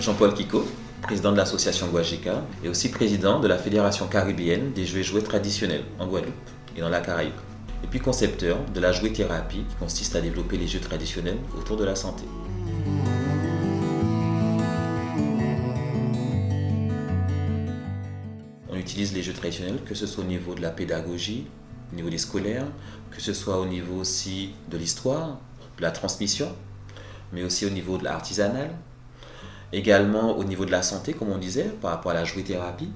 Jean-Paul Kiko, président de l'association Guajica et aussi président de la Fédération caribéenne des jeux et jouets traditionnels en Guadeloupe et dans la Caraïbe. Et puis concepteur de la jouet-thérapie qui consiste à développer les jeux traditionnels autour de la santé. On utilise les jeux traditionnels que ce soit au niveau de la pédagogie, au niveau des scolaires, que ce soit au niveau aussi de l'histoire, de la transmission, mais aussi au niveau de l'artisanal, également au niveau de la santé, comme on disait, par rapport à la jouet-thérapie.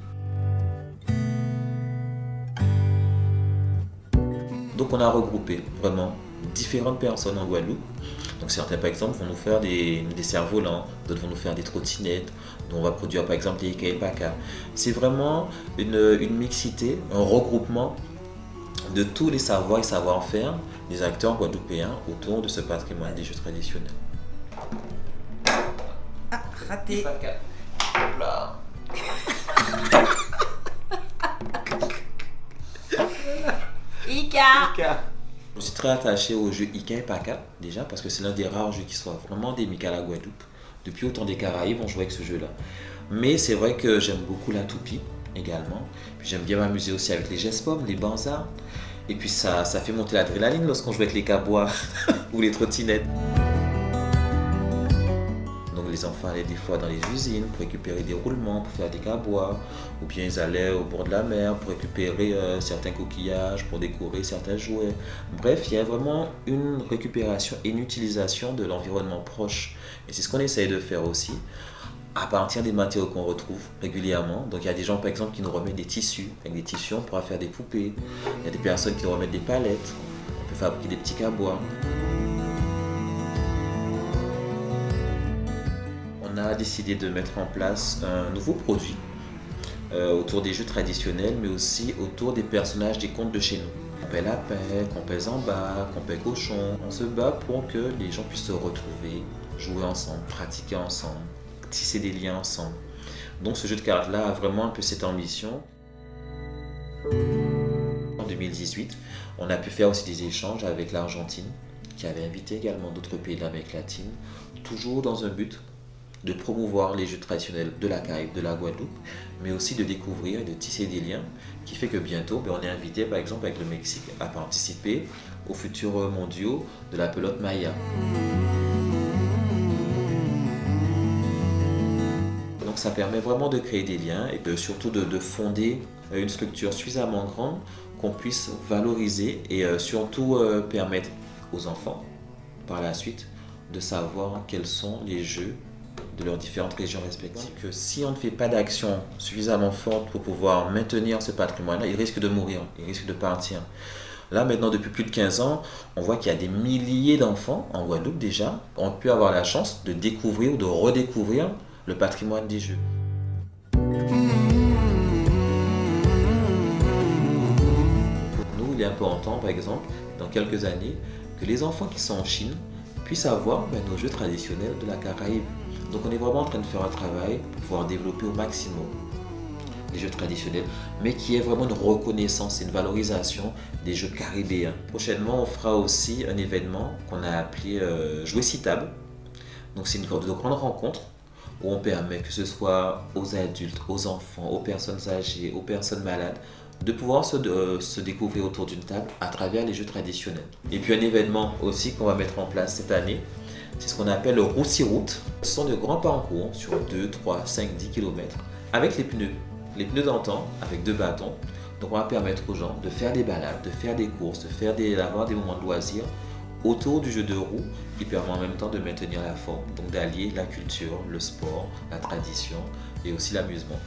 Donc on a regroupé vraiment différentes personnes en Guadeloupe. Donc certains par exemple vont nous faire des cerfs-volants, d'autres vont nous faire des trottinettes, dont on va produire par exemple des Ika et Paka. C'est vraiment une mixité, un regroupement de tous les savoirs et savoir-faire des acteurs guadeloupéens autour de ce patrimoine des jeux traditionnels. Ah, raté. Hop là. Ika. Je suis très attaché au jeu Ika et Paka, déjà, parce que c'est l'un des rares jeux qui soit vraiment endémique à la Guadeloupe. Depuis autant des Caraïbes, on jouait avec ce jeu-là. Mais c'est vrai que j'aime beaucoup la toupie également. Puis j'aime bien m'amuser aussi avec les gestes-pommes, les banzas. Et puis ça fait monter l'adrénaline lorsqu'on joue avec les cabois ou les trottinettes. Donc les enfants allaient des fois dans les usines pour récupérer des roulements, pour faire des cabois, ou bien ils allaient au bord de la mer pour récupérer certains coquillages, pour décorer certains jouets. Bref, il y a vraiment une récupération et une utilisation de l'environnement proche. Et c'est ce qu'on essaye de faire aussi, à partir des matériaux qu'on retrouve régulièrement. Donc il y a des gens par exemple qui nous remettent des tissus. Avec des tissus on pourra faire des poupées. Il y a des personnes qui nous remettent des palettes. On peut fabriquer des petits cabois. On a décidé de mettre en place un nouveau produit autour des jeux traditionnels, mais aussi autour des personnages des contes de chez nous. Compère lapin, compère zamba, compère cochon. On se bat pour que les gens puissent se retrouver, jouer ensemble, pratiquer ensemble, tisser des liens ensemble. Donc ce jeu de cartes-là a vraiment un peu cette ambition. En 2018, on a pu faire aussi des échanges avec l'Argentine, qui avait invité également d'autres pays de l'Amérique latine, toujours dans un but de promouvoir les jeux traditionnels de la Caraïbe, de la Guadeloupe, mais aussi de découvrir et de tisser des liens, qui fait que bientôt, on est invité par exemple avec le Mexique à participer aux futurs mondiaux de la pelote Maya. Donc ça permet vraiment de créer des liens et surtout de fonder une structure suffisamment grande qu'on puisse valoriser et surtout permettre aux enfants par la suite de savoir quels sont les jeux de leurs différentes régions respectives. Que si on ne fait pas d'action suffisamment forte pour pouvoir maintenir ce patrimoine-là, il risque de mourir, il risque de partir. Là, maintenant, depuis plus de 15 ans, on voit qu'il y a des milliers d'enfants en Guadeloupe déjà. On peut avoir la chance de découvrir ou de redécouvrir le patrimoine des jeux. Pour nous, il est important, par exemple, dans quelques années, que les enfants qui sont en Chine puissent avoir nos jeux traditionnels de la Caraïbe. Donc on est vraiment en train de faire un travail pour pouvoir développer au maximum les jeux traditionnels, mais qui est vraiment une reconnaissance et une valorisation des jeux caribéens. Prochainement, on fera aussi un événement qu'on a appelé Jouets Citables. Donc c'est une grande rencontre où on permet que ce soit aux adultes, aux enfants, aux personnes âgées, aux personnes malades, de pouvoir se découvrir autour d'une table à travers les jeux traditionnels. Et puis un événement aussi qu'on va mettre en place cette année, c'est ce qu'on appelle le Roussi-Route. Ce sont de grands parcours sur 2, 3, 5, 10 km avec les pneus d'antan avec 2 bâtons. Donc on va permettre aux gens de faire des balades, de faire des courses, d'avoir des moments de loisirs autour du jeu de roue qui permet en même temps de maintenir la forme, donc d'allier la culture, le sport, la tradition et aussi l'amusement.